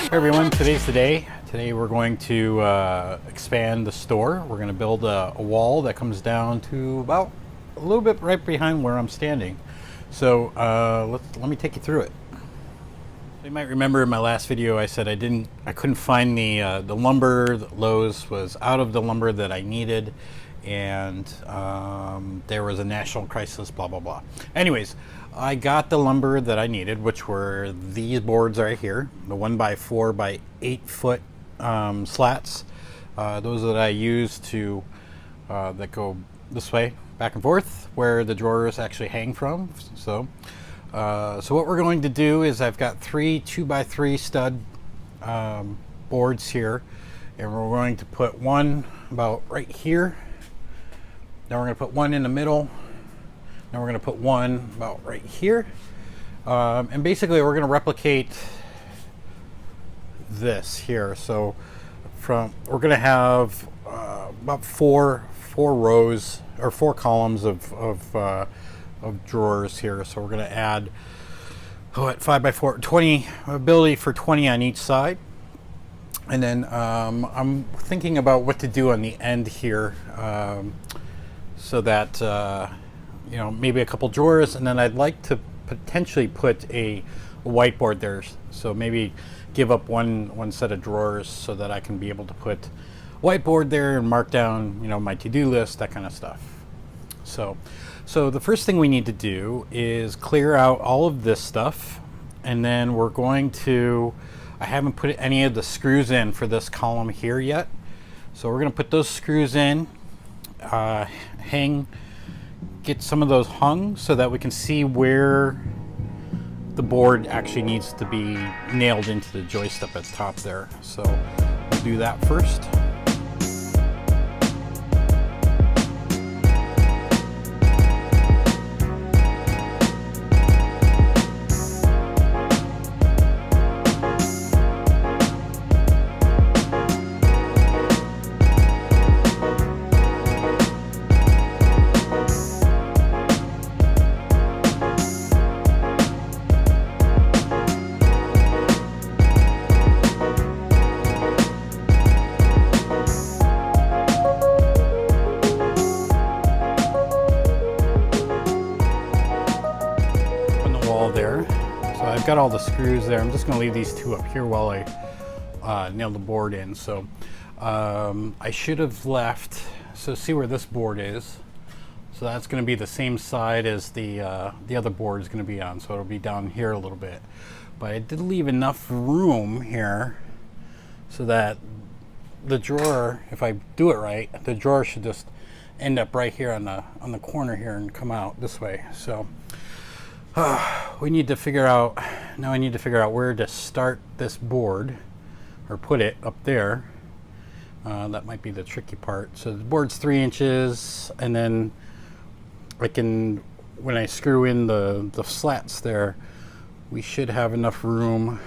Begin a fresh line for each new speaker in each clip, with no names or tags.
Hey everyone, today's the day. Today we're going to expand the store. We're going to build a wall that comes down to about a little bit right behind where I'm standing. So let me take you through it. You might remember in my last video I said I couldn't find the lumber. Lowe's was out of the lumber that I needed, and there was a national crisis, blah blah blah. Anyways, I got the lumber that I needed, which were these boards right here, the 1x4 by 8 foot slats. Those that I use to that go this way, back and forth, where the drawers actually hang from. So what we're going to do is I've got 3 2x3 stud boards here, and we're going to put one about right here. Then we're going to put one in the middle. Now we're going to put one about right here. And basically we're going to replicate this here. So we're going to have about four rows or 4 columns of drawers here. So we're going to add at 5x4, 20 ability for 20 on each side. And then I'm thinking about what to do on the end here, so that you know, maybe a couple drawers, and then I'd like to potentially put a whiteboard there. So maybe give up one set of drawers so that I can be able to put whiteboard there and mark down, you know, my to-do list, that kind of stuff. So the first thing we need to do is clear out all of this stuff, and then we're going to, I haven't put any of the screws in for this column here yet. So we're going to put those screws in, get some of those hung so that we can see where the board actually needs to be nailed into the joist up at the top there. So we'll do that first. There, so I've got all the screws there. I'm just going to leave these 2 up here while I nail the board in. So I should have left, so see where this board is. So that's going to be the same side as the other board is going to be on, so it'll be down here a little bit. But I did leave enough room here so that the drawer, if I do it right, the drawer should just end up right here on the corner here and come out this way. So we need to figure out, now I need to figure out where to start this board or put it up there. That might be the tricky part. So the board's 3 inches, and then I can, when I screw in the slats there, we should have enough room.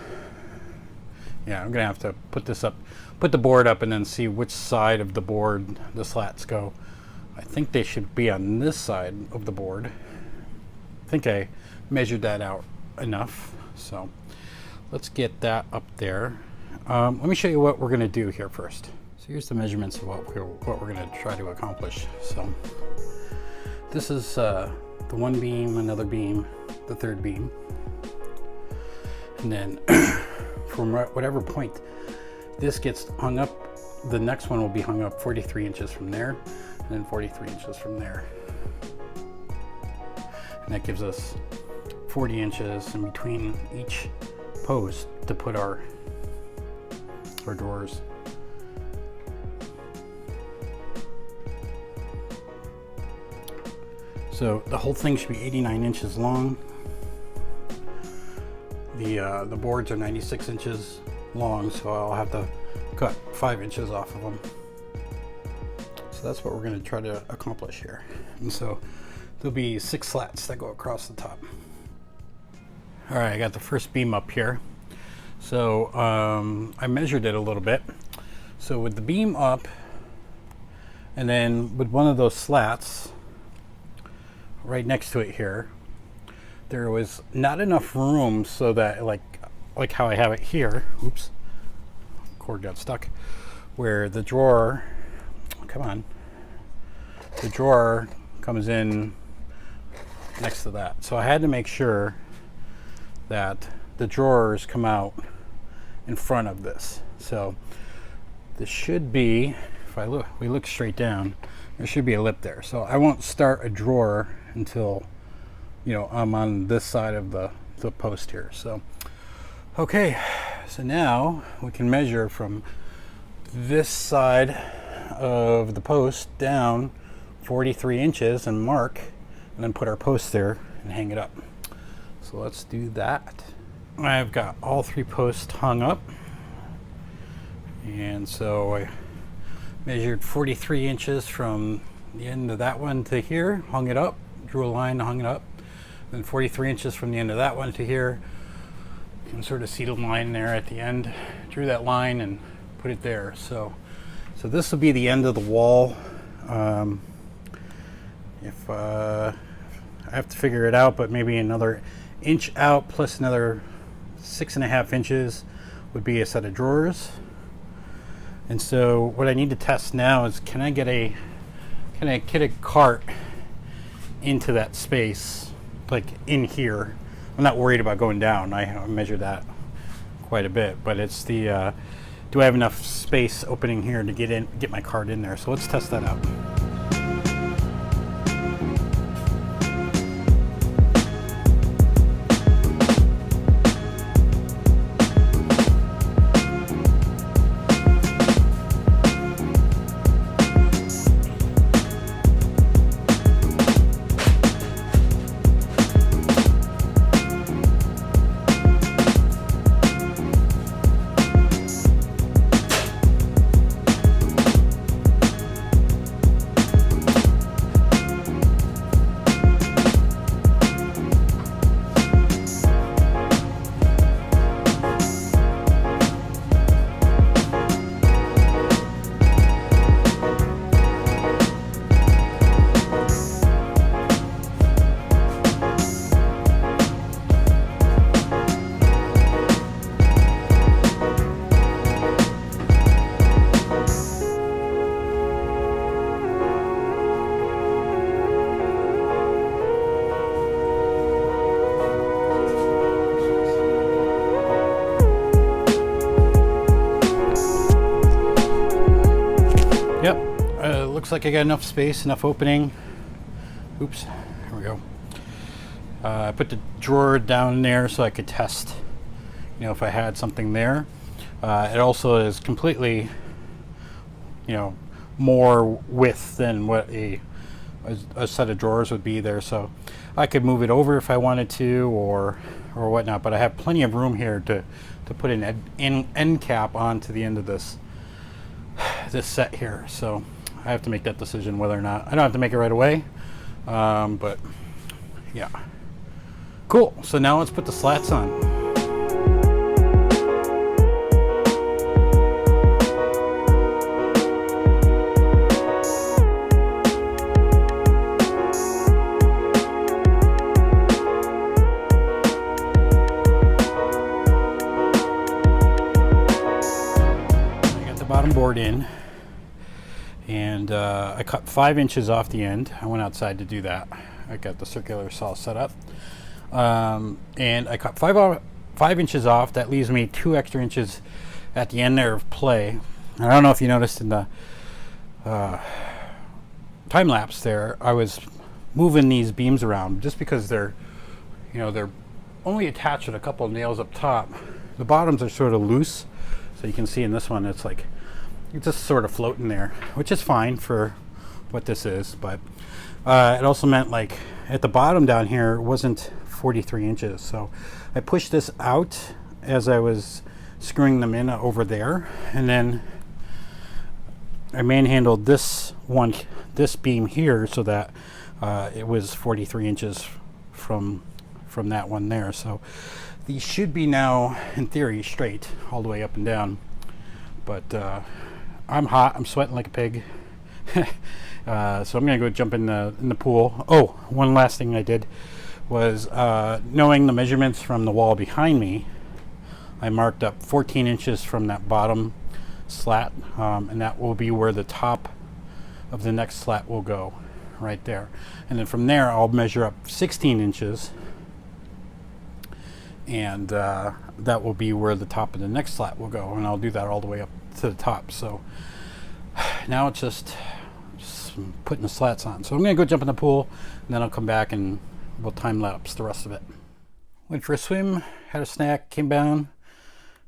Yeah, I'm gonna have to put this up, put the board up, and then see which side of the board the slats go. I think they should be on this side of the board. I think I measured that out enough, so let's get that up there. Let me show you what we're going to do here first. So here's the measurements of what we're going to try to accomplish. So this is the 1 beam, another beam, the 3rd beam, and then from whatever point this gets hung up, the next one will be hung up 43 inches from there, and then 43 inches from there, and that gives us 40 inches in between each post to put our drawers. So the whole thing should be 89 inches long. The boards are 96 inches long, so I'll have to cut 5 inches off of them. So that's what we're going to try to accomplish here. And so there'll be 6 slats that go across the top. All right, I got the first beam up here. So I measured it a little bit. So with the beam up, and then with one of those slats right next to it here, there was not enough room so that like how I have it here, oops, cord got stuck, where the drawer, come on, the drawer comes in next to that. So I had to make sure that the drawers come out in front of this. So this should be, if we look straight down, there should be a lip there. So I won't start a drawer until, you know, I'm on this side of the post here. So, okay, so now we can measure from this side of the post down 43 inches and mark, and then put our post there and hang it up. So let's do that. I've got all 3 posts hung up, and so I measured 43 inches from the end of that one to here, hung it up, drew a line, hung it up, then 43 inches from the end of that one to here. You can sort of see the line there at the end, drew that line and put it there. So this will be the end of the wall. If I have to figure it out, but maybe another inch out plus another 6.5 inches would be a set of drawers. And so what I need to test now is, can I get a cart into that space, like in here? I'm not worried about going down. I measured that quite a bit, but it's the do I have enough space opening here to get my cart in there? So let's test that out. Looks like I got enough space, enough opening. Oops, here we go. I put the drawer down there so I could test, you know, if I had something there. It also is completely, you know, more width than what a set of drawers would be there. So I could move it over if I wanted to, or whatnot. But I have plenty of room here to put an end cap onto the end of this set here. So I have to make that decision whether or not. I don't have to make it right away, but yeah. Cool, so now let's put the slats on. I got the bottom board in. And I cut 5 inches off the end. I went outside to do that. I got the circular saw set up. And I cut 5 inches off. That leaves me 2 extra inches at the end there of play. And I don't know if you noticed in the time lapse there, I was moving these beams around just because they're only attached with a couple of nails up top. The bottoms are sort of loose. So you can see in this one, it's like, it's just sort of floating there, which is fine for what this is, but it also meant, like, at the bottom down here wasn't 43 inches. So I pushed this out as I was screwing them in over there, and then I manhandled this beam here so that it was 43 inches from that one there. So these should be now, in theory, straight all the way up and down, but I'm hot. I'm sweating like a pig. So I'm gonna go jump in the pool. Oh, one last thing I did was, knowing the measurements from the wall behind me, I marked up 14 inches from that bottom slat, and that will be where the top of the next slat will go, right there. And then from there I'll measure up 16 inches, and that will be where the top of the next slat will go, and I'll do that all the way up to the top. So now it's just putting the slats on. So I'm gonna go jump in the pool, and then I'll come back and we'll time lapse the rest of it. Went for a swim, had a snack, came down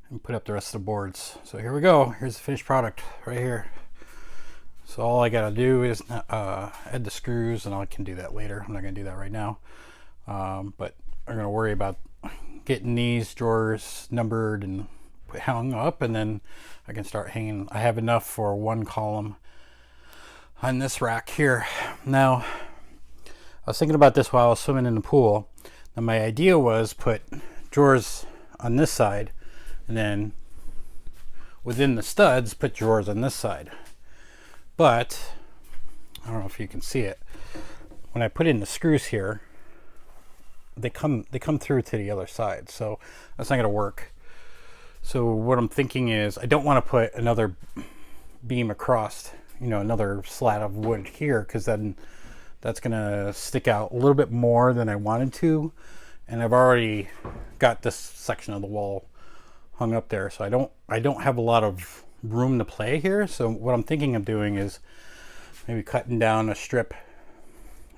and put up the rest of the boards. So here we go. Here's the finished product right here. So all I gotta do is add the screws, and I can do that later. I'm not gonna do that right now, but I'm gonna worry about getting these drawers numbered and hung up, and then I can start hanging. I have enough for one column on this rack here. Now, I was thinking about this while I was swimming in the pool. Now my idea was put drawers on this side, and then within the studs put drawers on this side. But I don't know if you can see it. When I put in the screws here, they come through to the other side, so that's not going to work. So what I'm thinking is, I don't want to put another beam across, you know, another slat of wood here, because then that's going to stick out a little bit more than I wanted to, and I've already got this section of the wall hung up there, so I don't have a lot of room to play here. So what I'm thinking of doing is maybe cutting down a strip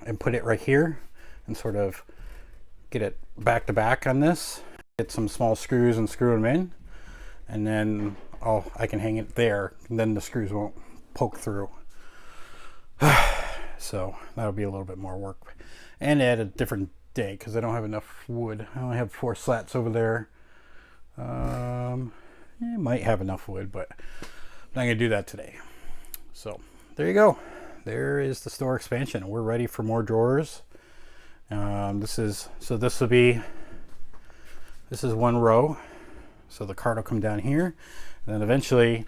and put it right here, and sort of get it back to back on this, get some small screws and screw them in, and then I can hang it there, and then the screws won't poke through. So that'll be a little bit more work, and add a different day because I don't have enough wood. I only have 4 slats over there. I might have enough wood, but I'm not gonna do that today. So there you go. There is the store expansion. We're ready for more drawers. This is one row. So the cart will come down here, and then eventually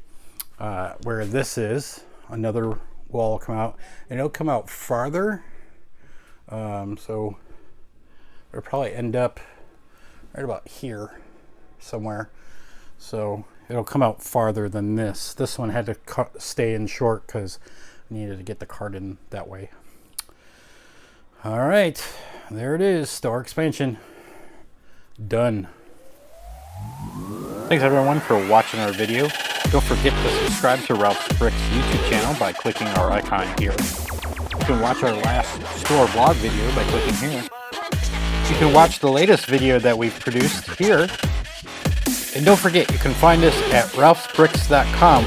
where this is, another wall will come out, and it'll come out farther. So it'll probably end up right about here somewhere. So it'll come out farther than this. This one had to stay in short because I needed to get the cart in that way. All right, there it is, store expansion done. Thanks everyone for watching our video. Don't forget to subscribe to Ralph's Bricks YouTube channel by clicking our icon here. You can watch our last store vlog video by clicking here. You can watch the latest video that we've produced here. And don't forget, you can find us at ralphsbricks.com